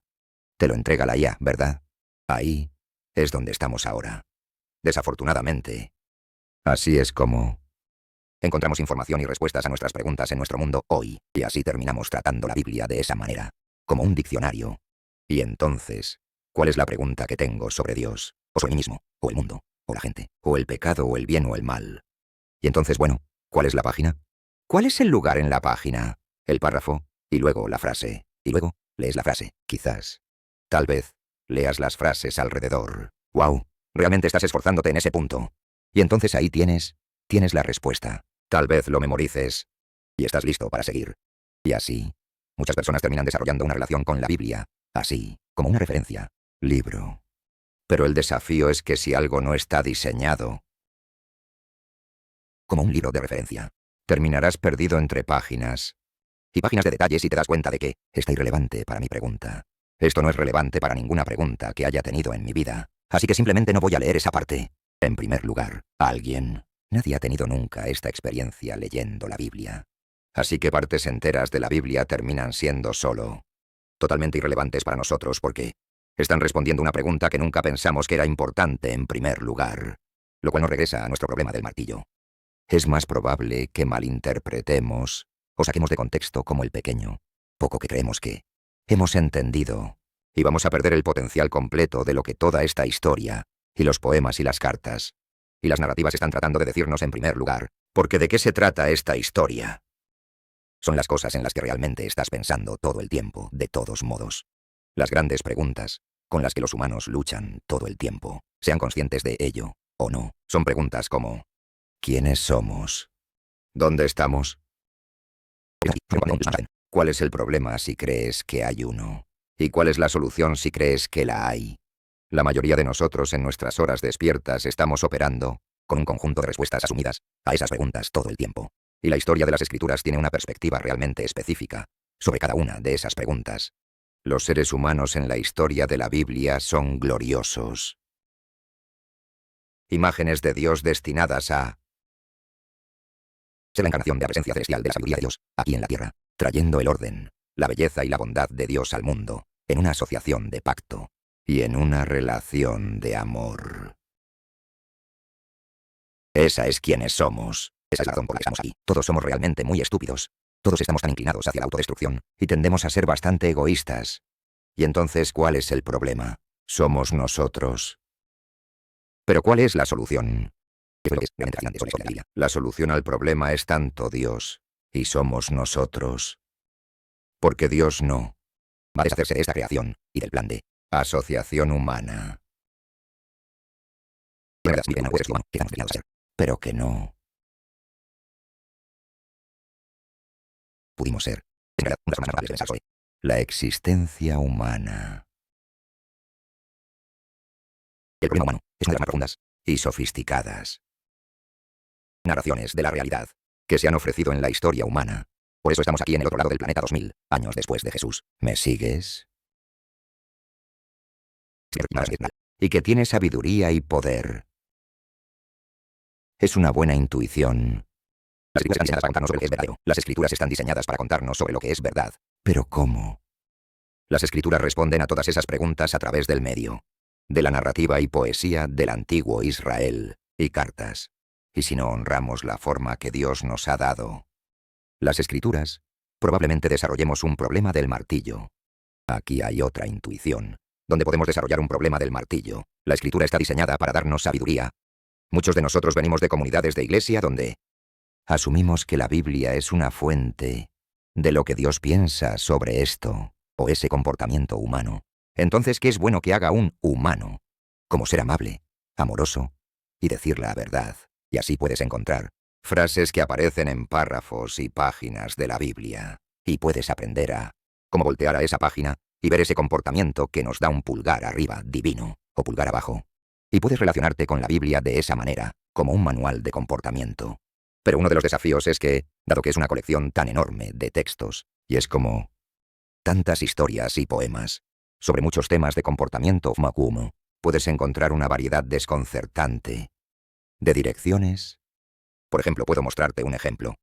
Te lo entrega la IA, ¿verdad? Ahí es donde estamos ahora. Desafortunadamente, así es como encontramos información y respuestas a nuestras preguntas en nuestro mundo hoy, y así terminamos tratando la Biblia de esa manera, como un diccionario. Y entonces, ¿cuál es la pregunta que tengo sobre Dios, o sobre mí mismo, o el mundo, o la gente, o el pecado, o el bien, o el mal? Y entonces, bueno, ¿cuál es la página? ¿Cuál es el lugar en la página? El párrafo, y luego la frase, y luego lees la frase, quizás. Tal vez leas las frases alrededor. ¡Wow! Realmente estás esforzándote en ese punto. Y entonces ahí tienes la respuesta. Tal vez lo memorices y estás listo para seguir. Y así, muchas personas terminan desarrollando una relación con la Biblia, así, como una referencia, libro. Pero el desafío es que si algo no está diseñado como un libro de referencia, terminarás perdido entre páginas y páginas de detalles y te das cuenta de que está irrelevante para mi pregunta. Esto no es relevante para ninguna pregunta que haya tenido en mi vida, así que simplemente no voy a leer esa parte. En primer lugar, nadie ha tenido nunca esta experiencia leyendo la Biblia. Así que partes enteras de la Biblia terminan siendo solo totalmente irrelevantes para nosotros porque están respondiendo una pregunta que nunca pensamos que era importante en primer lugar, lo cual nos regresa a nuestro problema del martillo. Es más probable que malinterpretemos o saquemos de contexto como el pequeño poco que creemos que hemos entendido, y vamos a perder el potencial completo de lo que toda esta historia, y los poemas y las cartas, y las narrativas están tratando de decirnos en primer lugar, porque ¿de qué se trata esta historia? Son las cosas en las que realmente estás pensando todo el tiempo, de todos modos. Las grandes preguntas, con las que los humanos luchan todo el tiempo, sean conscientes de ello o no, son preguntas como ¿quiénes somos? ¿Dónde estamos? ¿Cuál es el problema si crees que hay uno? ¿Y cuál es la solución si crees que la hay? La mayoría de nosotros en nuestras horas despiertas estamos operando con un conjunto de respuestas asumidas a esas preguntas todo el tiempo. Y la historia de las Escrituras tiene una perspectiva realmente específica sobre cada una de esas preguntas. Los seres humanos en la historia de la Biblia son gloriosos. Imágenes de Dios destinadas a ser la encarnación de la presencia celestial de la sabiduría de Dios, aquí en la tierra, trayendo el orden, la belleza y la bondad de Dios al mundo, en una asociación de pacto. y en una relación de amor. Esa es quienes somos. Esa es la razón por la que estamos aquí. Todos somos realmente muy estúpidos. Todos estamos tan inclinados hacia la autodestrucción y tendemos a ser bastante egoístas. Y entonces, ¿cuál es el problema? Somos nosotros. Pero ¿cuál es la solución? ¿Qué fue lo que es realmente fascinante sobre la Biblia? La solución al problema es tanto Dios y somos nosotros. Porque Dios no va a deshacerse de esta creación y del plan de asociación humana. Pero que no pudimos ser. En realidad, una de las formas más notables de pensar sobre la existencia humana. El problema humano es una de las más profundas y sofisticadas narraciones de la realidad que se han ofrecido en la historia humana. Por eso estamos aquí en el otro lado del planeta 2000 años después de Jesús. ¿Me sigues? Y que tiene sabiduría y poder. Es una buena intuición. Las escrituras están diseñadas para contarnos sobre lo que es verdadero. Las escrituras están diseñadas para contarnos sobre lo que es verdad. ¿Pero cómo? Las escrituras responden a todas esas preguntas a través del medio de la narrativa y poesía del antiguo Israel y cartas. Y si no honramos la forma que Dios nos ha dado, las escrituras, probablemente desarrollemos un problema del martillo. Aquí hay otra intuición, donde podemos desarrollar un problema del martillo. La escritura está diseñada para darnos sabiduría. Muchos de nosotros venimos de comunidades de iglesia donde asumimos que la Biblia es una fuente de lo que Dios piensa sobre esto o ese comportamiento humano. Entonces, ¿qué es bueno que haga un humano? Como ser amable, amoroso y decir la verdad. Y así puedes encontrar frases que aparecen en párrafos y páginas de la Biblia. Y puedes aprender a cómo voltear a esa página y ver ese comportamiento que nos da un pulgar arriba divino o pulgar abajo. Y puedes relacionarte con la Biblia de esa manera, como un manual de comportamiento. Pero uno de los desafíos es que, dado que es una colección tan enorme de textos, y es como tantas historias y poemas sobre muchos temas de comportamiento, puedes encontrar una variedad desconcertante de direcciones. Por ejemplo, puedo mostrarte un ejemplo.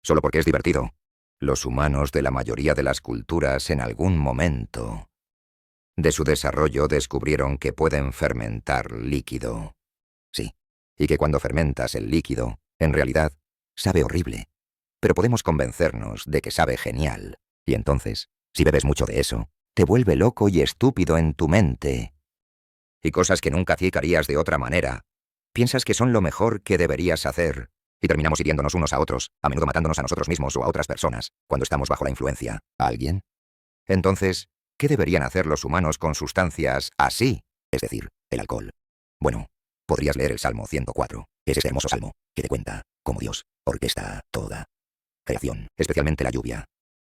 Solo porque es divertido. Los humanos de la mayoría de las culturas en algún momento de su desarrollo descubrieron que pueden fermentar líquido. Sí, y que cuando fermentas el líquido, en realidad, sabe horrible. Pero podemos convencernos de que sabe genial. Y entonces, si bebes mucho de eso, te vuelve loco y estúpido en tu mente. Y cosas que nunca harías de otra manera. Piensas que son lo mejor que deberías hacer. Y terminamos hiriéndonos unos a otros, a menudo matándonos a nosotros mismos o a otras personas, cuando estamos bajo la influencia. ¿A alguien? Entonces, ¿qué deberían hacer los humanos con sustancias así? Es decir, el alcohol. Bueno, podrías leer el Salmo 104. Es ese hermoso salmo que te cuenta cómo Dios orquesta toda creación, especialmente la lluvia.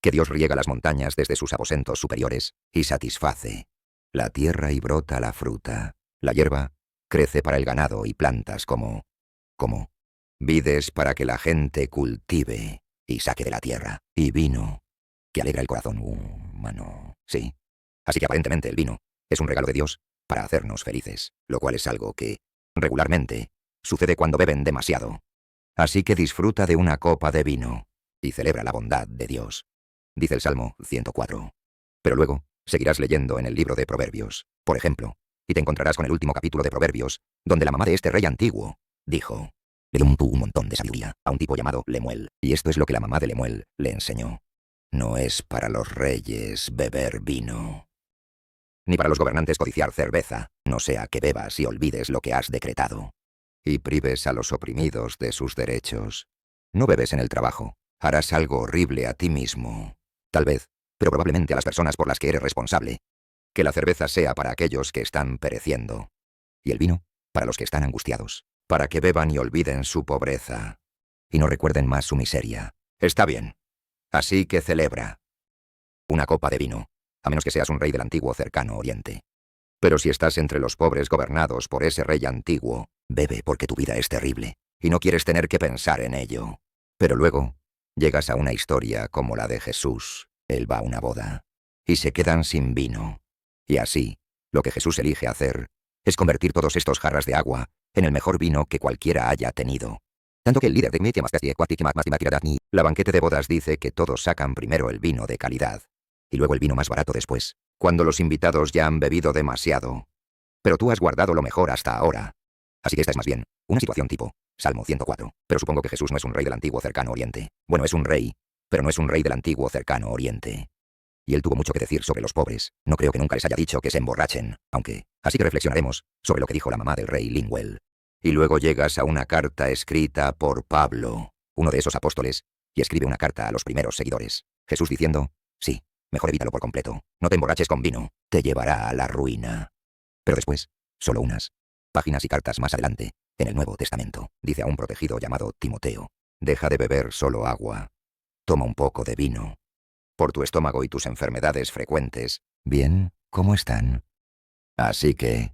Que Dios riega las montañas desde sus aposentos superiores y satisface la tierra y brota la fruta. La hierba crece para el ganado y plantas como vides para que la gente cultive y saque de la tierra. Y vino que alegra el corazón humano. Sí. Así que aparentemente el vino es un regalo de Dios para hacernos felices, lo cual es algo que, regularmente, sucede cuando beben demasiado. Así que disfruta de una copa de vino y celebra la bondad de Dios. Dice el Salmo 104. Pero luego, seguirás leyendo en el libro de Proverbios, por ejemplo, y te encontrarás con el último capítulo de Proverbios, donde la mamá de este rey antiguo dijo: le dio un montón de sabiduría a un tipo llamado Lemuel, y esto es lo que la mamá de Lemuel le enseñó. No es para los reyes beber vino, ni para los gobernantes codiciar cerveza, no sea que bebas y olvides lo que has decretado, y prives a los oprimidos de sus derechos. No bebes en el trabajo, harás algo horrible a ti mismo. Tal vez, pero probablemente a las personas por las que eres responsable. Que la cerveza sea para aquellos que están pereciendo, y el vino para los que están angustiados, para que beban y olviden su pobreza, y no recuerden más su miseria. Está bien. Así que celebra una copa de vino, a menos que seas un rey del antiguo cercano oriente. Pero si estás entre los pobres gobernados por ese rey antiguo, bebe porque tu vida es terrible, y no quieres tener que pensar en ello. Pero luego, llegas a una historia como la de Jesús. Él va a una boda, y se quedan sin vino. Y así, lo que Jesús elige hacer es convertir todos estos jarras de agua en el mejor vino que cualquiera haya tenido. Tanto que el líder de la banquete de bodas dice que todos sacan primero el vino de calidad, y luego el vino más barato después, cuando los invitados ya han bebido demasiado. Pero tú has guardado lo mejor hasta ahora. Así que esta es más bien una situación tipo Salmo 104. Pero supongo que Jesús no es un rey del antiguo cercano oriente. Bueno, es un rey, pero no es un rey del antiguo cercano oriente. Y él tuvo mucho que decir sobre los pobres. No creo que nunca les haya dicho que se emborrachen, aunque... Así que reflexionaremos sobre lo que dijo la mamá del rey Lingwell. Y luego llegas a una carta escrita por Pablo, uno de esos apóstoles, y escribe una carta a los primeros seguidores. Jesús diciendo, sí, mejor evítalo por completo. No te emborraches con vino, te llevará a la ruina. Pero después, solo unas páginas y cartas más adelante, en el Nuevo Testamento, dice a un protegido llamado Timoteo, deja de beber solo agua. Toma un poco de vino. Por tu estómago y tus enfermedades frecuentes. Bien, ¿cómo están? Así que...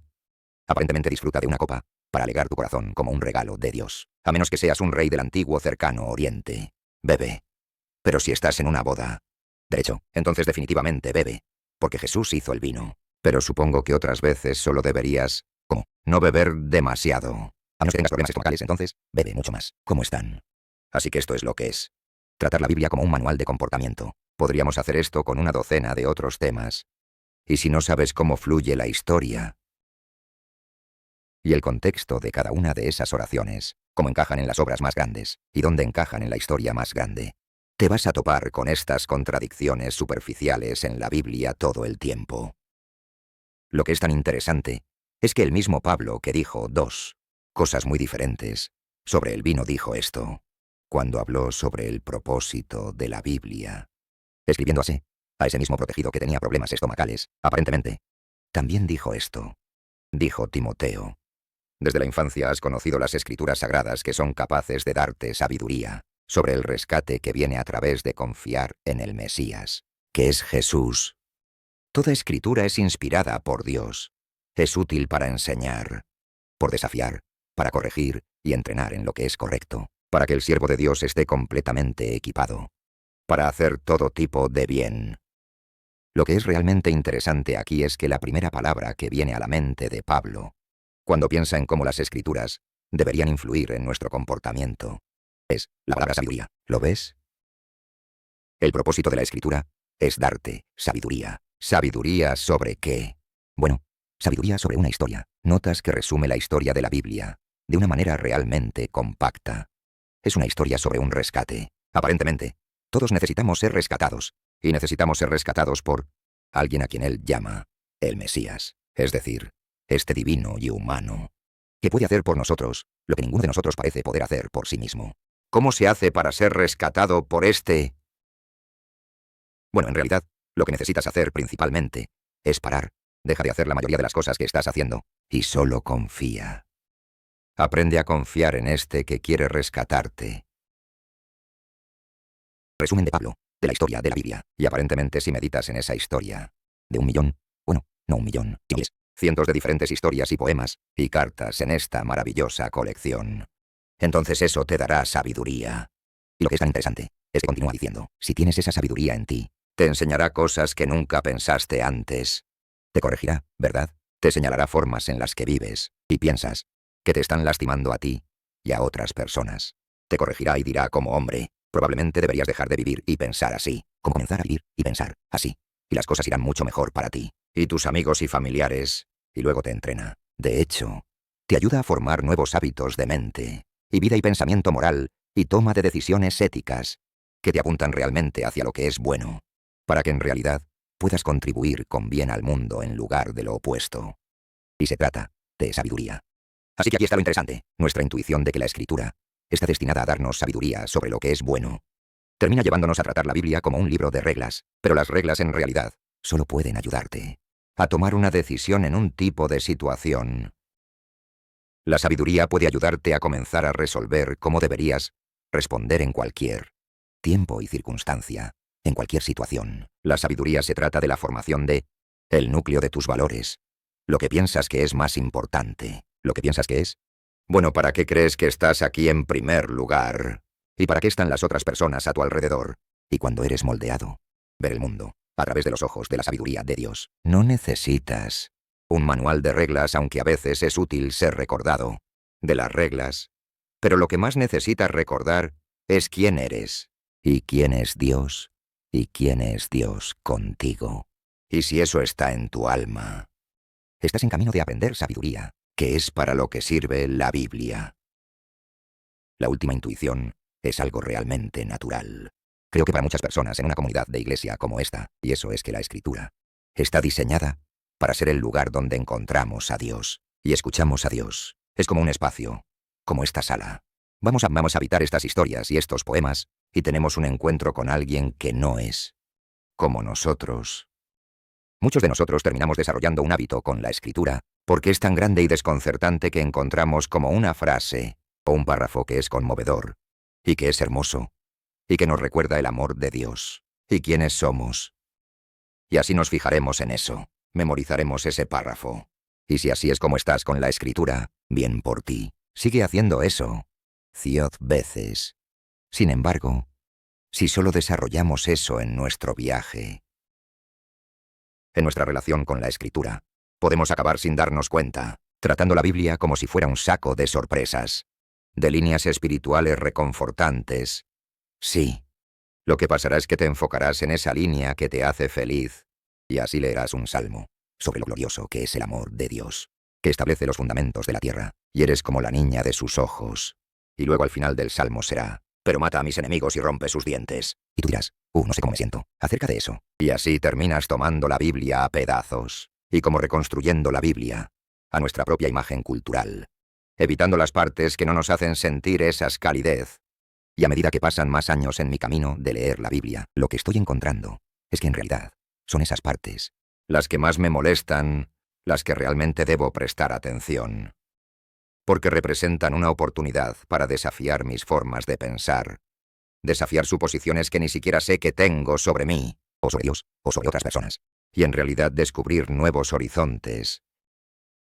aparentemente disfruta de una copa, para alegar tu corazón como un regalo de Dios. A menos que seas un rey del antiguo cercano oriente. Bebe. Pero si estás en una boda... derecho, entonces definitivamente bebe. Porque Jesús hizo el vino. Pero supongo que otras veces solo deberías... ¿cómo? No beber demasiado. A menos que tengas problemas estomacales, entonces, bebe mucho más. ¿Cómo están? Así que esto es lo que es. Tratar la Biblia como un manual de comportamiento. Podríamos hacer esto con una docena de otros temas. Y si no sabes cómo fluye la historia y el contexto de cada una de esas oraciones, cómo encajan en las obras más grandes y dónde encajan en la historia más grande, te vas a topar con estas contradicciones superficiales en la Biblia todo el tiempo. Lo que es tan interesante es que el mismo Pablo, que dijo dos cosas muy diferentes sobre el vino, dijo esto cuando habló sobre el propósito de la Biblia, escribiendo así a ese mismo protegido que tenía problemas estomacales, aparentemente. También dijo esto. Dijo Timoteo, desde la infancia has conocido las escrituras sagradas que son capaces de darte sabiduría sobre el rescate que viene a través de confiar en el Mesías, que es Jesús. Toda escritura es inspirada por Dios. Es útil para enseñar, por desafiar, para corregir y entrenar en lo que es correcto, para que el siervo de Dios esté completamente equipado, para hacer todo tipo de bien. Lo que es realmente interesante aquí es que la primera palabra que viene a la mente de Pablo, cuando piensa en cómo las escrituras deberían influir en nuestro comportamiento, es la palabra sabiduría. ¿Lo ves? El propósito de la escritura es darte sabiduría. ¿Sabiduría sobre qué? Bueno, sabiduría sobre una historia. Notas que resume la historia de la Biblia de una manera realmente compacta. Es una historia sobre un rescate. Aparentemente, todos necesitamos ser rescatados, y necesitamos ser rescatados por alguien a quien él llama el Mesías, es decir, este divino y humano, que puede hacer por nosotros lo que ninguno de nosotros parece poder hacer por sí mismo. ¿Cómo se hace para ser rescatado por este? Bueno, en realidad, lo que necesitas hacer principalmente es parar. Deja de hacer la mayoría de las cosas que estás haciendo y solo confía. Aprende a confiar en este que quiere rescatarte. Resumen de Pablo, de la historia de la Biblia, y aparentemente si meditas en esa historia, de 1.000.000, bueno, no 1.000.000, sino cientos de diferentes historias y poemas y cartas en esta maravillosa colección, entonces eso te dará sabiduría. Y lo que es tan interesante es que continúa diciendo, si tienes esa sabiduría en ti, te enseñará cosas que nunca pensaste antes. Te corregirá, ¿verdad? Te señalará formas en las que vives y piensas que te están lastimando a ti y a otras personas. Te corregirá y dirá como hombre, probablemente deberías dejar de vivir y pensar así, como comenzar a vivir y pensar así, y las cosas irán mucho mejor para ti y tus amigos y familiares, y luego te entrena. De hecho, te ayuda a formar nuevos hábitos de mente y vida y pensamiento moral y toma de decisiones éticas que te apuntan realmente hacia lo que es bueno, para que en realidad puedas contribuir con bien al mundo en lugar de lo opuesto. Y se trata de sabiduría. Así que aquí está lo interesante, nuestra intuición de que la escritura está destinada a darnos sabiduría sobre lo que es bueno. Termina llevándonos a tratar la Biblia como un libro de reglas, pero las reglas en realidad solo pueden ayudarte a tomar una decisión en un tipo de situación. La sabiduría puede ayudarte a comenzar a resolver cómo deberías responder en cualquier tiempo y circunstancia, en cualquier situación. La sabiduría se trata de la formación de el núcleo de tus valores, lo que piensas que es más importante, lo que piensas que es. Bueno, ¿para qué crees que estás aquí en primer lugar? ¿Y para qué están las otras personas a tu alrededor? Y cuando eres moldeado, ver el mundo a través de los ojos de la sabiduría de Dios. No necesitas un manual de reglas, aunque a veces es útil ser recordado de las reglas. Pero lo que más necesitas recordar es quién eres, y quién es Dios contigo. Y si eso está en tu alma, estás en camino de aprender sabiduría, que es para lo que sirve la Biblia. La última intuición es algo realmente natural. Creo que para muchas personas en una comunidad de iglesia como esta, y eso es que la Escritura está diseñada para ser el lugar donde encontramos a Dios y escuchamos a Dios. Es como un espacio, como esta sala. Vamos a habitar estas historias y estos poemas y tenemos un encuentro con alguien que no es como nosotros. Muchos de nosotros terminamos desarrollando un hábito con la Escritura porque es tan grande y desconcertante que encontramos como una frase o un párrafo que es conmovedor y que es hermoso y que nos recuerda el amor de Dios y quiénes somos. Y así nos fijaremos en eso, memorizaremos ese párrafo. Y si así es como estás con la Escritura, bien por ti. Sigue haciendo eso 100 veces. Sin embargo, si solo desarrollamos eso en nuestro viaje, en nuestra relación con la Escritura, podemos acabar sin darnos cuenta, tratando la Biblia como si fuera un saco de sorpresas, de líneas espirituales reconfortantes. Sí, lo que pasará es que te enfocarás en esa línea que te hace feliz, y así leerás un salmo sobre lo glorioso que es el amor de Dios, que establece los fundamentos de la tierra, y eres como la niña de sus ojos. Y luego al final del salmo será: pero mata a mis enemigos y rompe sus dientes. Y tú dirás: no sé cómo me siento acerca de eso. Y así terminas tomando la Biblia a pedazos, y como reconstruyendo la Biblia a nuestra propia imagen cultural, evitando las partes que no nos hacen sentir esa calidez. Y a medida que pasan más años en mi camino de leer la Biblia, lo que estoy encontrando es que en realidad son esas partes las que más me molestan, las que realmente debo prestar atención, porque representan una oportunidad para desafiar mis formas de pensar, desafiar suposiciones que ni siquiera sé que tengo sobre mí, o sobre Dios, o sobre otras personas, y en realidad descubrir nuevos horizontes,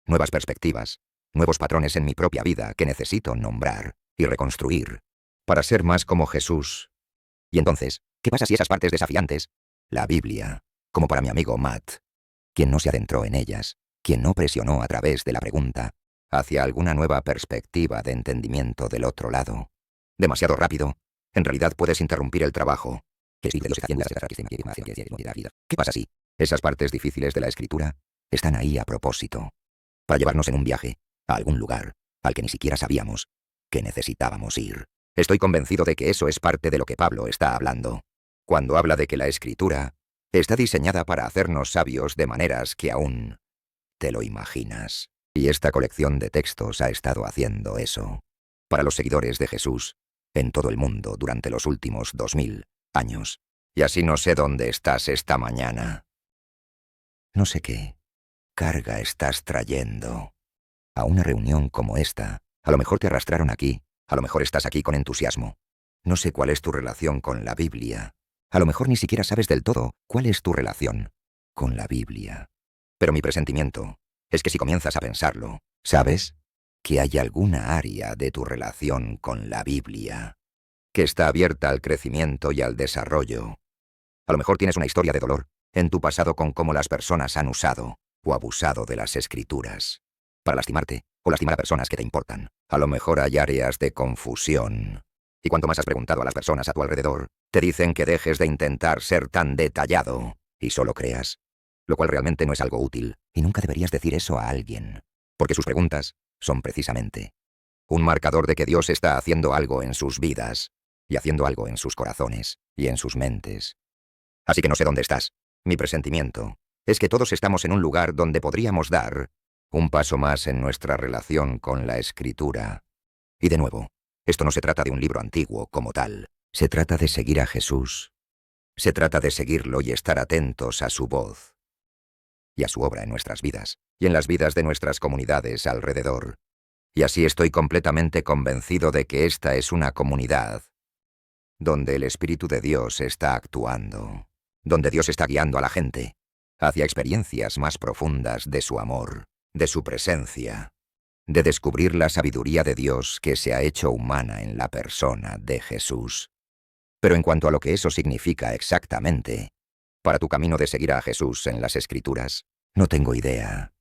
nuevas perspectivas, nuevos patrones en mi propia vida que necesito nombrar y reconstruir para ser más como Jesús. Y entonces, ¿qué pasa si esas partes desafiantes, la Biblia, como para mi amigo Matt, quien no se adentró en ellas, quien no presionó a través de la pregunta hacia alguna nueva perspectiva de entendimiento del otro lado, demasiado rápido, en realidad puedes interrumpir el trabajo? ¿Qué pasa si esas partes difíciles de la Escritura están ahí a propósito, para llevarnos en un viaje a algún lugar al que ni siquiera sabíamos que necesitábamos ir? Estoy convencido de que eso es parte de lo que Pablo está hablando, cuando habla de que la Escritura está diseñada para hacernos sabios de maneras que aún te lo imaginas. Y esta colección de textos ha estado haciendo eso para los seguidores de Jesús en todo el mundo durante los últimos 2000 años. Y así no sé dónde estás esta mañana. No sé qué carga estás trayendo a una reunión como esta. A lo mejor te arrastraron aquí, a lo mejor estás aquí con entusiasmo. No sé cuál es tu relación con la Biblia. A lo mejor ni siquiera sabes del todo cuál es tu relación con la Biblia. Pero mi presentimiento es que si comienzas a pensarlo, ¿sabes? Que hay alguna área de tu relación con la Biblia que está abierta al crecimiento y al desarrollo. A lo mejor tienes una historia de dolor en tu pasado con cómo las personas han usado o abusado de las Escrituras para lastimarte o lastimar a personas que te importan. A lo mejor hay áreas de confusión. Y cuanto más has preguntado a las personas a tu alrededor, te dicen que dejes de intentar ser tan detallado y solo creas, lo cual realmente no es algo útil, y nunca deberías decir eso a alguien, porque sus preguntas son precisamente un marcador de que Dios está haciendo algo en sus vidas, y haciendo algo en sus corazones y en sus mentes. Así que no sé dónde estás. Mi presentimiento es que todos estamos en un lugar donde podríamos dar un paso más en nuestra relación con la Escritura. Y de nuevo, esto no se trata de un libro antiguo como tal. Se trata de seguir a Jesús. Se trata de seguirlo y estar atentos a su voz y a su obra en nuestras vidas y en las vidas de nuestras comunidades alrededor. Y así estoy completamente convencido de que esta es una comunidad donde el Espíritu de Dios está actuando, donde Dios está guiando a la gente hacia experiencias más profundas de su amor, de su presencia, de descubrir la sabiduría de Dios que se ha hecho humana en la persona de Jesús. Pero en cuanto a lo que eso significa exactamente para tu camino de seguir a Jesús en las Escrituras, no tengo idea.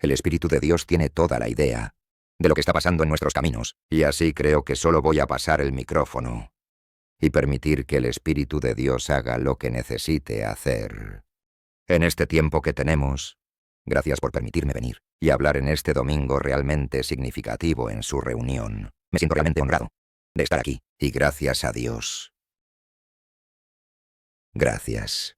El Espíritu de Dios tiene toda la idea de lo que está pasando en nuestros caminos, y así creo que solo voy a pasar el micrófono y permitir que el Espíritu de Dios haga lo que necesite hacer En este tiempo que tenemos, gracias por permitirme venir y hablar en este domingo realmente significativo en su reunión. Me siento realmente honrado de estar aquí, y gracias a Dios. Gracias.